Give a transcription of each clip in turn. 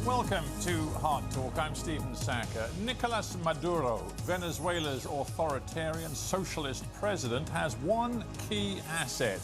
Welcome to HardTalk. I'm Stephen Sacker. Nicolas Maduro, Venezuela's authoritarian socialist president, has one key asset: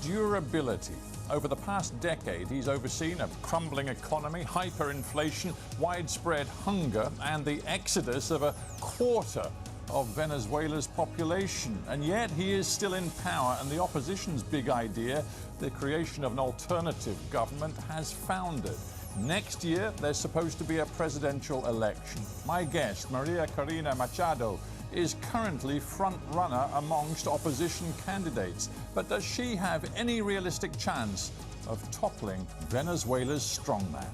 durability. Over the past decade, he's overseen a crumbling economy, hyperinflation, widespread hunger, and the exodus of a quarter of Venezuela's population. And yet he is still in power, and the opposition's big idea, the creation of an alternative government, has foundered. Next year, there's supposed to be a presidential election. My guest, Maria Corina Machado, is currently front-runner amongst opposition candidates. But does she have any realistic chance of toppling Venezuela's strongman?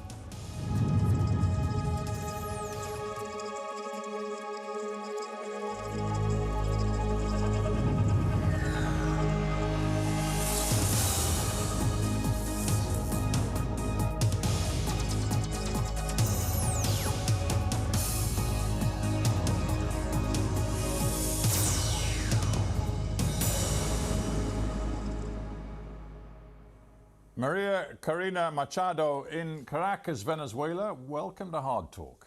Maria Corina Machado in Caracas, Venezuela. Welcome to HardTalk.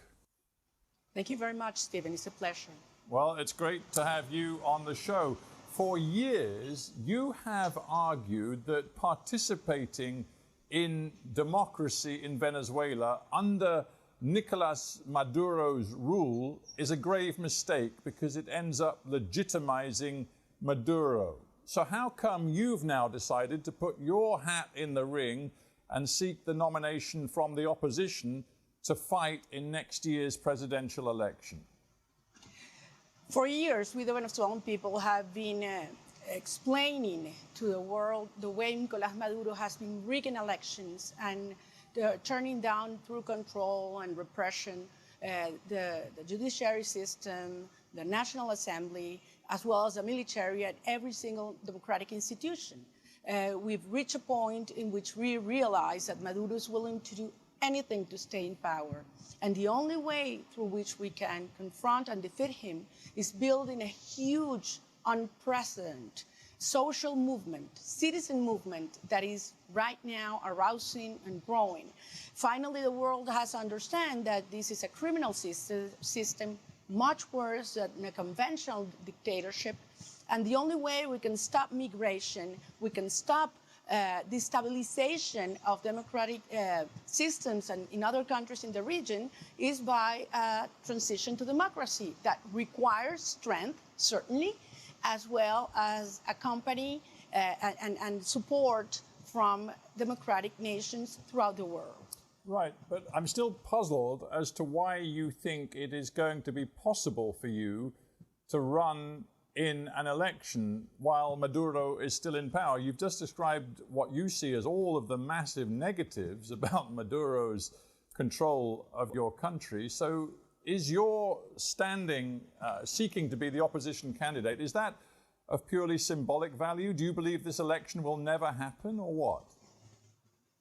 Thank you very much, Stephen. It's a pleasure. Well, it's great to have you on the show. For years, you have argued that participating in democracy in Venezuela under Nicolas Maduro's rule is a grave mistake because it ends up legitimizing Maduro. So how come you've now decided to put your hat in the ring and seek the nomination from the opposition to fight in next year's presidential election? For years, we, the Venezuelan people, have been explaining to the world the way Nicolas Maduro has been rigging elections and turning down through control and repression the judiciary system, the National Assembly, as well as the military at every single democratic institution. We've reached a point in which we realize that Maduro is willing to do anything to stay in power. And the only way through which we can confront and defeat him is building a huge, unprecedented social movement, citizen movement that is right now arousing and growing. Finally, the world has to understand that this is a criminal system much worse than a conventional dictatorship. And the only way we can stop migration, we can stop destabilization of democratic systems and in other countries in the region, is by a transition to democracy that requires strength, certainly, as well as accompany and support from democratic nations throughout the world. Right, but I'm still puzzled as to why you think it is going to be possible for you to run in an election while Maduro is still in power. You've just described what you see as all of the massive negatives about Maduro's control of your country. So is your standing, seeking to be the opposition candidate, is that of purely symbolic value? Do you believe this election will never happen, or what?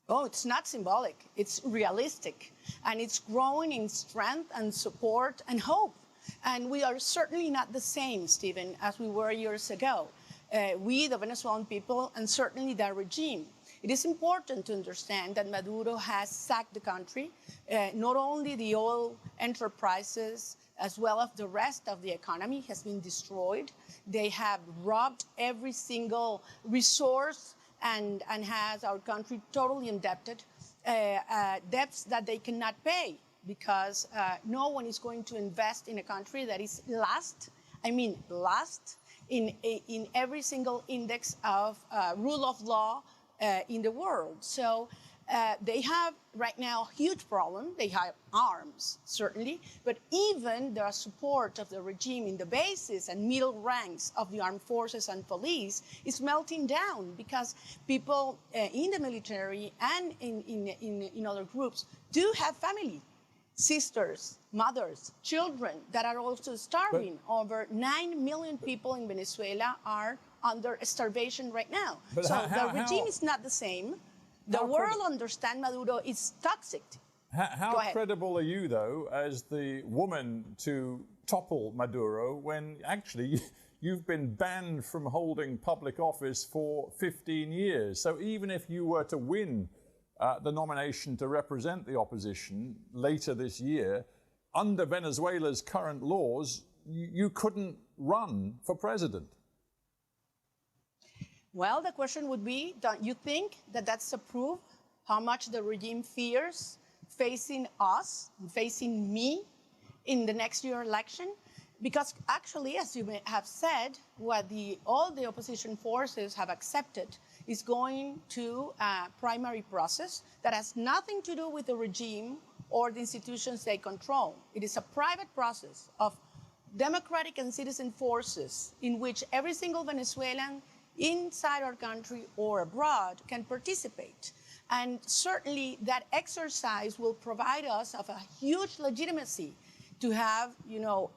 Oh, it's not symbolic, it's realistic, and it's growing in strength and support and hope. And we are certainly not the same, Stephen, as we were years ago. We, the Venezuelan people, and certainly the regime. It is important to understand that Maduro has sacked the country, not only the oil enterprises, as well as the rest of the economy has been destroyed. They have robbed every single resource and has our country totally indebted, debts that they cannot pay, because no one is going to invest in a country that is last in every single index of rule of law in the world. So they have right now a huge problem. They have arms, certainly, but even the support of the regime in the bases and middle ranks of the armed forces and police is melting down, because people in the military and in other groups do have family, sisters, mothers, children that are also starving. Over 9 million people in Venezuela are under starvation right now. But so the regime is not the same. The world understands Maduro is toxic. How credible are you, though, as the woman to topple Maduro when actually you've been banned from holding public office for 15 years? So even if you were to win the nomination to represent the opposition later this year. Under Venezuela's current laws, you couldn't run for president. Well, the question would be, don't you think that that's a proof how much the regime fears facing us, facing me in the next year election? Because actually, as you may have said, what all the opposition forces have accepted is going to a primary process that has nothing to do with the regime or the institutions they control. It is a private process of democratic and citizen forces in which every single Venezuelan inside our country or abroad can participate. And certainly that exercise will provide us of a huge legitimacy to have,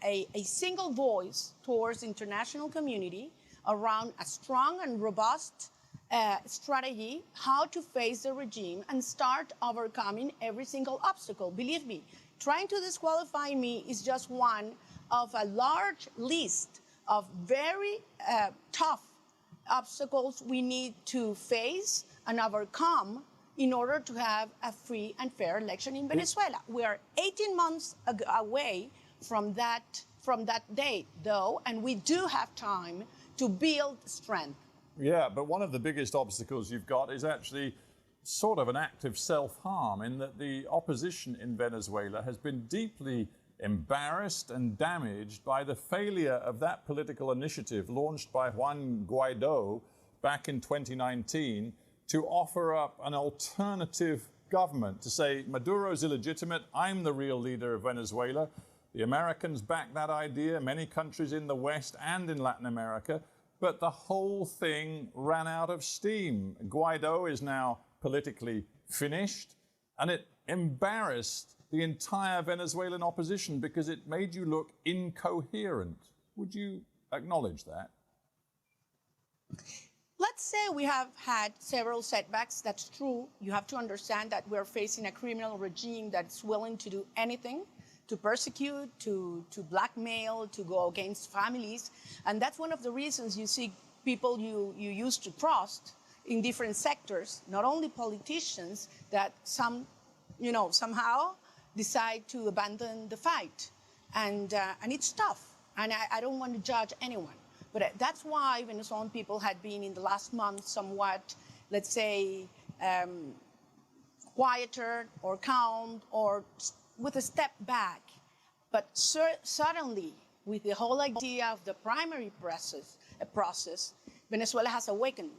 a single voice towards the international community around a strong and robust strategy how to face the regime and start overcoming every single obstacle. Believe me, trying to disqualify me is just one of a large list of very tough obstacles we need to face and overcome in order to have a free and fair election in Venezuela. We are 18 months away from that date, though, and we do have time to build strength. Yeah, but one of the biggest obstacles you've got is actually sort of an act of self-harm, in that the opposition in Venezuela has been deeply embarrassed and damaged by the failure of that political initiative launched by Juan Guaido back in 2019 to offer up an alternative government, to say Maduro's illegitimate, I'm the real leader of Venezuela. The Americans back that idea, many countries in the West and in Latin America, but the whole thing ran out of steam. Guaido is now politically finished, and it embarrassed the entire Venezuelan opposition because it made you look incoherent. Would you acknowledge that? Let's say we have had several setbacks. That's true. You have to understand that we're facing a criminal regime that's willing to do anything to persecute, to blackmail, to go against families. And that's one of the reasons you see people you used to trust in different sectors, not only politicians, that somehow decide to abandon the fight. And it's tough. And I don't want to judge anyone. But that's why Venezuelan people had been in the last month somewhat, let's say, quieter or calm or with a step back. But suddenly, with the whole idea of the primary process, Venezuela has awakened.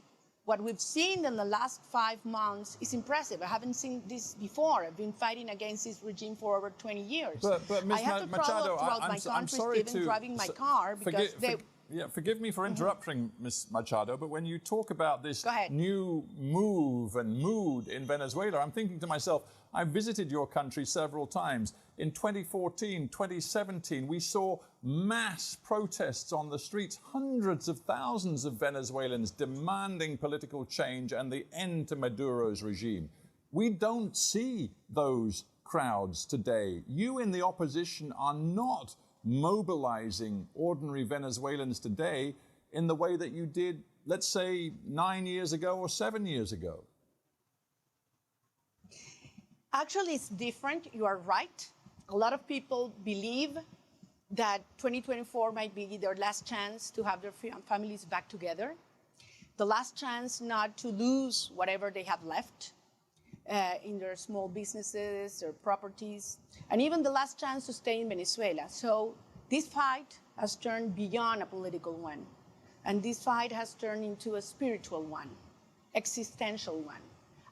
What we've seen in the last 5 months is impressive. I haven't seen this before. I've been fighting against this regime for over 20 years. But Ms. I have to travel throughout my country, Stephen, driving my car because forgive me for interrupting, Ms. Machado, but when you talk about this new move and mood in Venezuela, I'm thinking to myself, I visited your country several times. In 2014, 2017, we saw mass protests on the streets, hundreds of thousands of Venezuelans demanding political change and the end to Maduro's regime. We don't see those crowds today. You in the opposition are not mobilizing ordinary Venezuelans today in the way that you did, let's say, 9 years ago or 7 years ago. Actually, it's different. You are right. A lot of people believe that 2024 might be their last chance to have their families back together, the last chance not to lose whatever they have left in their small businesses, their properties, and even the last chance to stay in Venezuela. So this fight has turned beyond a political one, and this fight has turned into a spiritual one, existential one.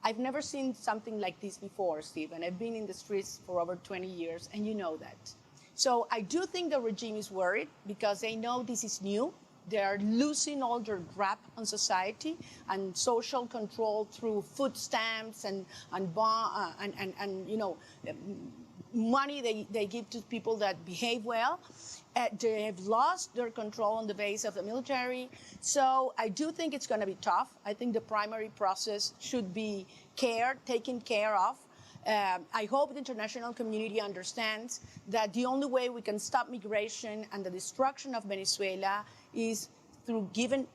I've never seen something like this before, Stephen. I've been in the streets for over 20 years, and you know that. So I do think the regime is worried because they know this is new. They are losing all their grip on society and social control through food stamps and money they give to people that behave well. They have lost their control on the base of the military. So I do think it's going to be tough. I think the primary process should be taken care of. I hope the international community understands that the only way we can stop migration and the destruction of Venezuela is through giving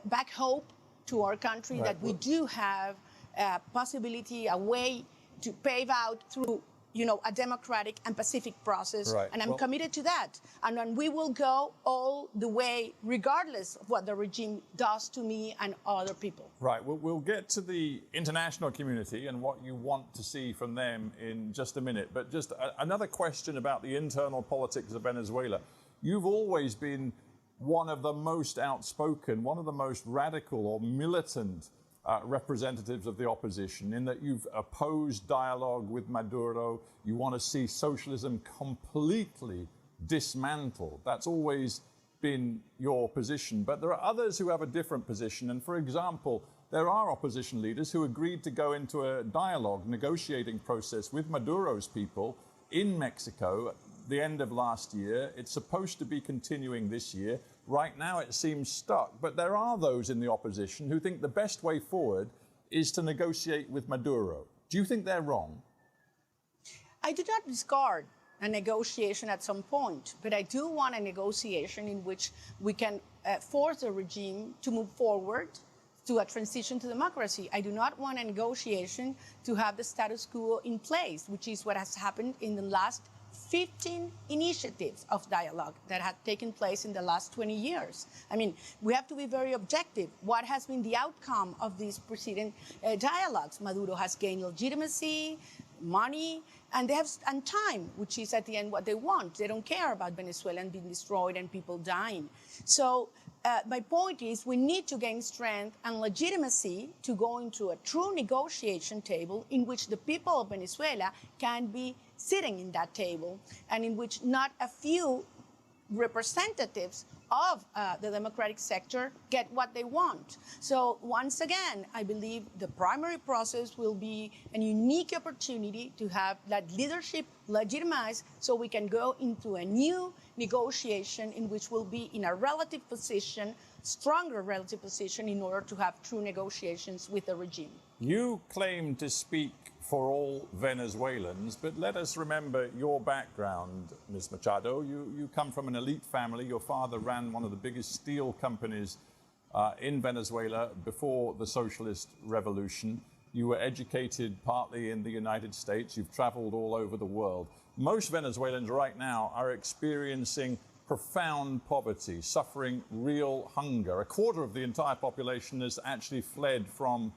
back hope to our country that we do have possibility, a way to pave out through a democratic and pacific process. Right. And I'm committed to that. And we will go all the way, regardless of what the regime does to me and other people. Right. We'll get to the international community and what you want to see from them in just a minute. But just another question about the internal politics of Venezuela. You've always been one of the most outspoken, one of the most radical or militant representatives of the opposition, in that you've opposed dialogue with Maduro. You want to see socialism completely dismantled. That's always been your position. But there are others who have a different position. And for example, there are opposition leaders who agreed to go into a dialogue, negotiating process with Maduro's people in Mexico at the end of last year. It's supposed to be continuing this year. Right now it seems stuck, but there are those in the opposition who think the best way forward is to negotiate with Maduro. Do you think they're wrong? I do not discard a negotiation at some point, but I do want a negotiation in which we can force the regime to move forward to a transition to democracy. I do not want a negotiation to have the status quo in place, which is what has happened in the last 15 initiatives of dialogue that have taken place in the last 20 years. I mean, we have to be very objective. What has been the outcome of these preceding dialogues? Maduro has gained legitimacy, money, and time, which is at the end what they want. They don't care about Venezuela being destroyed and people dying. So my point is we need to gain strength and legitimacy to go into a true negotiation table in which the people of Venezuela can be sitting in that table, and in which not a few representatives of the democratic sector get what they want. So once again, I believe the primary process will be a unique opportunity to have that leadership legitimized so we can go into a new negotiation in which we'll be in a relative position, stronger relative position, in order to have true negotiations with the regime. You claim to speak for all Venezuelans, but let us remember your background, Ms. Machado. You come from an elite family. Your father ran one of the biggest steel companies in Venezuela before the socialist revolution. You were educated partly in the United States. You've traveled all over the world. Most Venezuelans right now are experiencing profound poverty, suffering real hunger. A quarter of the entire population has actually fled from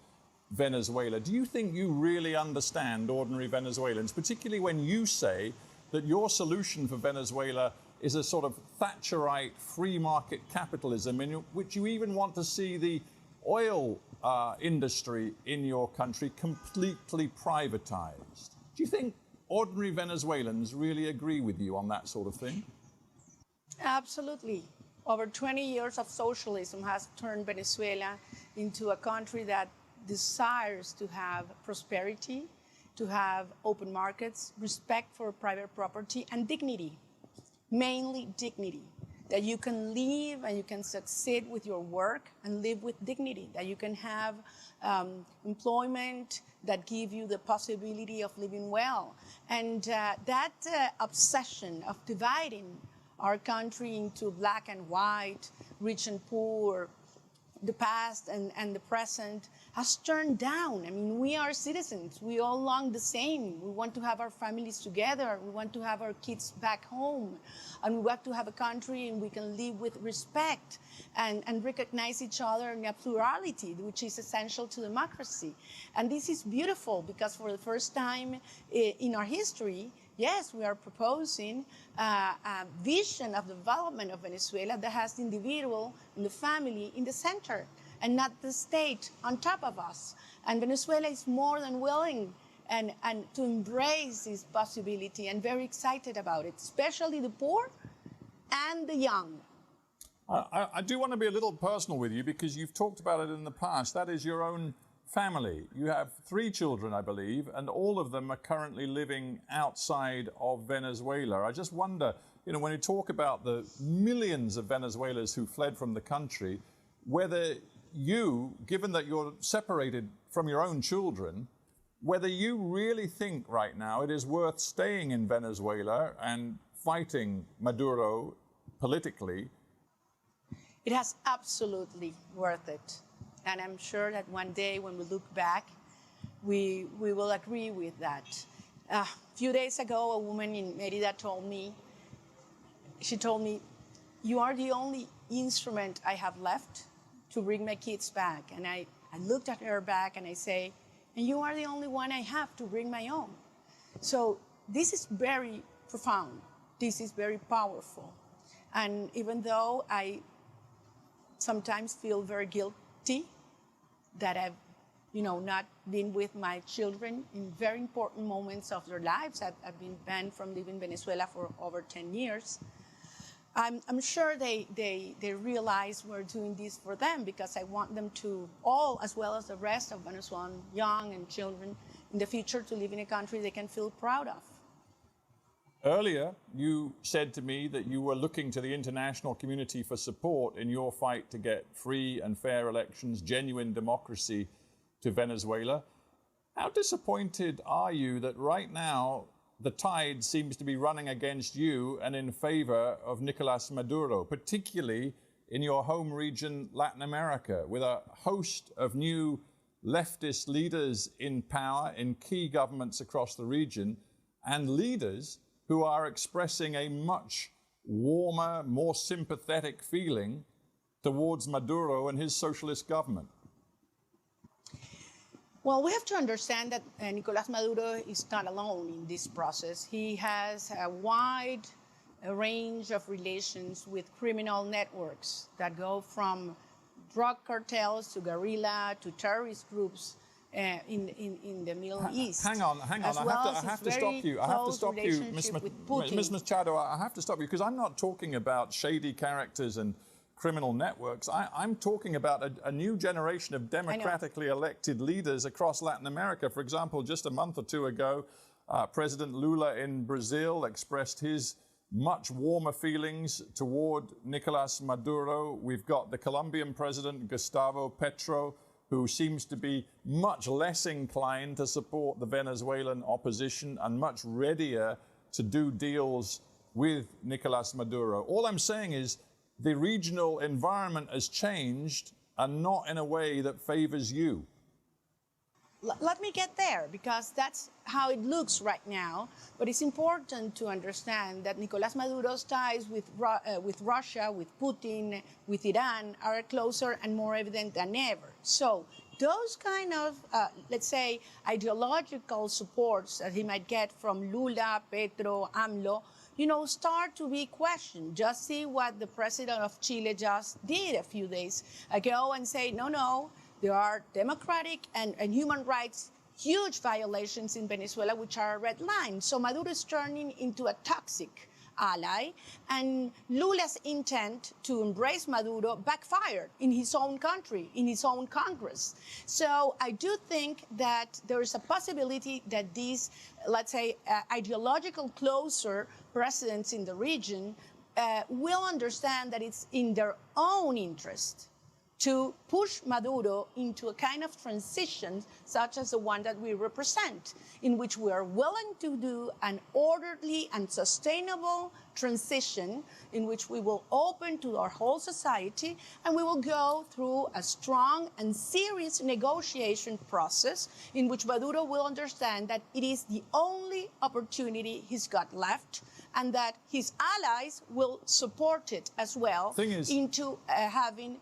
Venezuela. Do you think you really understand ordinary Venezuelans, particularly when you say that your solution for Venezuela is a sort of Thatcherite free market capitalism in which you even want to see the oil industry in your country completely privatized? Do you think ordinary Venezuelans really agree with you on that sort of thing? Absolutely. Over 20 years of socialism has turned Venezuela into a country that desires to have prosperity, to have open markets, respect for private property, and dignity, mainly dignity, that you can live and you can succeed with your work and live with dignity, that you can have employment that give you the possibility of living well. And that obsession of dividing our country into black and white, rich and poor, the past and the present, has turned down. I mean, we are citizens. We all long the same. We want to have our families together. We want to have our kids back home. And we want to have a country and we can live with respect and recognize each other in a plurality, which is essential to democracy. And this is beautiful because for the first time in our history, yes, we are proposing a vision of development of Venezuela that has the individual and the family in the center and not the state on top of us. And Venezuela is more than willing and to embrace this possibility and very excited about it, especially the poor and the young. I do want to be a little personal with you because you've talked about it in the past. That is your own family. You have 3 children, I believe, and all of them are currently living outside of Venezuela. I just wonder, when you talk about the millions of Venezuelans who fled from the country, whether you, given that you're separated from your own children, whether you really think right now it is worth staying in Venezuela and fighting Maduro politically. It has absolutely worth it. And I'm sure that one day when we look back, we will agree with that. A few days ago, a woman in Merida told me, you are the only instrument I have left to bring my kids back. And I looked at her back and I say, and you are the only one I have to bring my own. So this is very profound. This is very powerful. And even though I sometimes feel very guilty that I've not been with my children in very important moments of their lives. I've been banned from leaving Venezuela for over 10 years. I'm sure they realize we're doing this for them because I want them to all, as well as the rest of Venezuelan young and children in the future, to live in a country they can feel proud of. Earlier, you said to me that you were looking to the international community for support in your fight to get free and fair elections, genuine democracy to Venezuela. How disappointed are you that right now the tide seems to be running against you and in favor of Nicolas Maduro, particularly in your home region, Latin America, with a host of new leftist leaders in power in key governments across the region, and leaders who are expressing a much warmer, more sympathetic feeling towards Maduro and his socialist government? Well, we have to understand that Nicolás Maduro is not alone in this process. He has a wide range of relations with criminal networks that go from drug cartels to guerrilla to terrorist groups in the Middle East. Hang on. I have to stop you. Ms. Machado, I have to stop you because I'm not talking about shady characters and criminal networks. I'm talking about a new generation of democratically elected leaders across Latin America. For example, just a month or two ago, President Lula in Brazil expressed his much warmer feelings toward Nicolas Maduro. We've got the Colombian president, Gustavo Petro, who seems to be much less inclined to support the Venezuelan opposition and much readier to do deals with Nicolas Maduro. All I'm saying is the regional environment has changed and not in a way that favors you. Let me get there, because that's how it looks right now. But it's important to understand that Nicolás Maduro's ties with Russia, with Putin, with Iran are closer and more evident than ever. So those kind of, let's say, ideological supports that he might get from Lula, Petro, AMLO, start to be questioned. Just see what the president of Chile just did a few days ago and say, no, there are democratic and human rights huge violations in Venezuela, which are a red line. So Maduro is turning into a toxic ally, and Lula's intent to embrace Maduro backfired in his own country, in his own Congress. So I do think that there is a possibility that these, let's say, ideological closer presidents in the region will understand that it's in their own interest to push Maduro into a kind of transition such as the one that we represent, in which we are willing to do an orderly and sustainable transition in which we will open to our whole society and we will go through a strong and serious negotiation process in which Maduro will understand that it is the only opportunity he's got left and that his allies will support it as well into having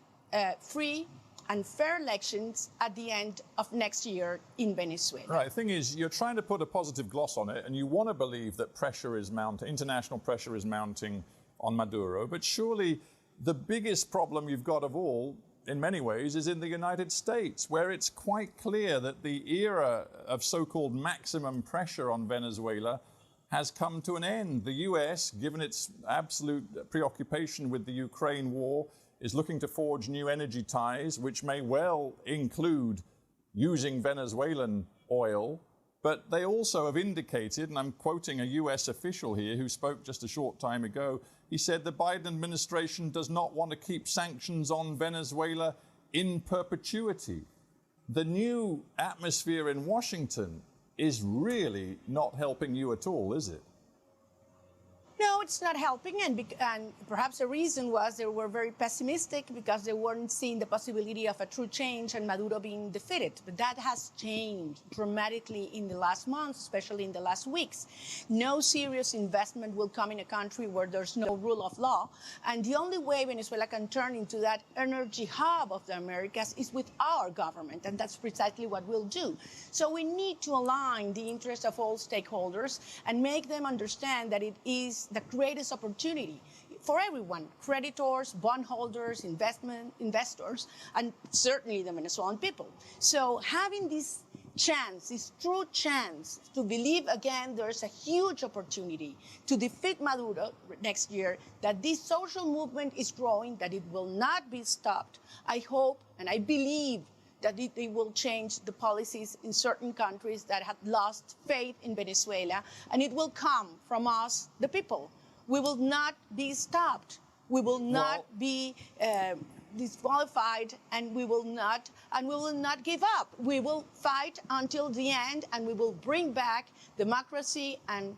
free and fair elections at the end of next year in Venezuela. Right. The thing is, you're trying to put a positive gloss on it, and you want to believe that pressure is mounting, international pressure is mounting on Maduro. But surely the biggest problem you've got of all, in many ways, is in the United States, where it's quite clear that the era of so-called maximum pressure on Venezuela has come to an end. The US, given its absolute preoccupation with the Ukraine war, is looking to forge new energy ties, which may well include using Venezuelan oil. But they also have indicated, and I'm quoting a US official here who spoke just a short time ago, he said the Biden administration does not want to keep sanctions on Venezuela in perpetuity. The new atmosphere in Washington is really not helping you at all, is it? No, it's not helping, and perhaps the reason was they were very pessimistic because they weren't seeing the possibility of a true change and Maduro being defeated. But that has changed dramatically in the last months, especially in the last weeks. No serious investment will come in a country where there's no rule of law, and the only way Venezuela can turn into that energy hub of the Americas is with our government, and that's precisely what we'll do. So we need to align the interests of all stakeholders and make them understand that it is the greatest opportunity for everyone, creditors, bondholders, investors, and certainly the Venezuelan people. So having this chance, this true chance to believe again there's a huge opportunity to defeat Maduro next year, that this social movement is growing, that it will not be stopped. I hope and I believe that it will change the policies in certain countries that had lost faith in Venezuela, and it will come from us, the people. We will not be stopped. We will not be disqualified, and we will not give up. We will fight until the end, and we will bring back democracy and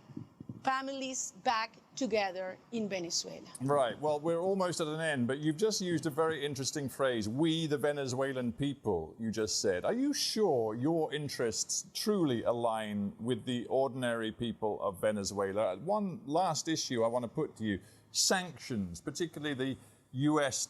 families back together in Venezuela. Right. Well, we're almost at an end, but you've just used a very interesting phrase, we the Venezuelan people, you just said. Are you sure your interests truly align with the ordinary people of Venezuela? One last issue I want to put to you, sanctions, particularly the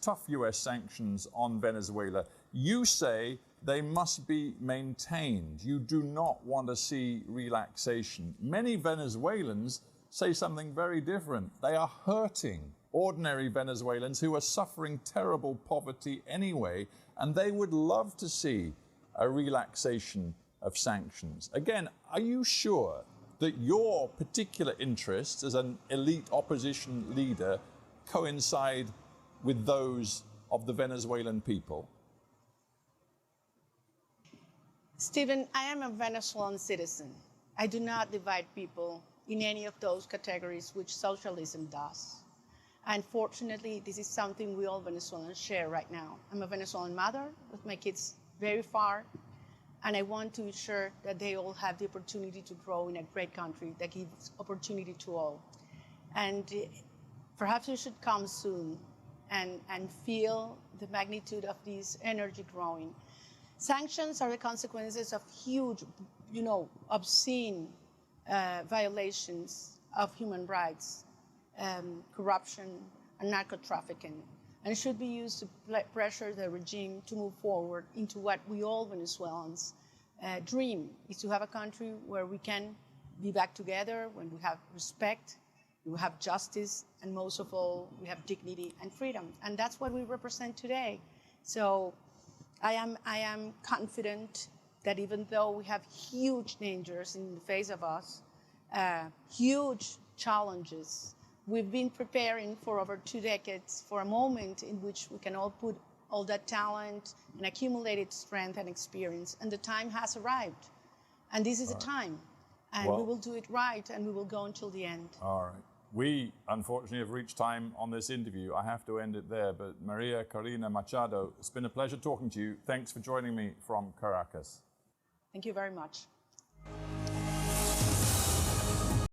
tough US sanctions on Venezuela. You say they must be maintained. You do not want to see relaxation. Many Venezuelans say something very different. They are hurting ordinary Venezuelans who are suffering terrible poverty anyway, and they would love to see a relaxation of sanctions. Again, are you sure that your particular interests as an elite opposition leader coincide with those of the Venezuelan people? Stephen, I am a Venezuelan citizen. I do not divide people in any of those categories which socialism does. Unfortunately, this is something we all Venezuelans share right now. I'm a Venezuelan mother with my kids very far, and I want to ensure that they all have the opportunity to grow in a great country that gives opportunity to all. And perhaps you should come soon and feel the magnitude of this energy growing. Sanctions are the consequences of huge, obscene violations of human rights, corruption, and narco-trafficking, and should be used to pressure the regime to move forward into what we all Venezuelans dream, is to have a country where we can be back together, when we have respect, we have justice, and most of all, we have dignity and freedom. And that's what we represent today. So I am confident that even though we have huge dangers in the face of us, huge challenges, we've been preparing for over 2 decades for a moment in which we can all put all that talent and accumulated strength and experience, and the time has arrived. And this is the time, and we will do it right, and we will go until the end. All right. We, unfortunately, have reached time on this interview. I have to end it there, but Maria Corina Machado, it's been a pleasure talking to you. Thanks for joining me from Caracas. Thank you very much.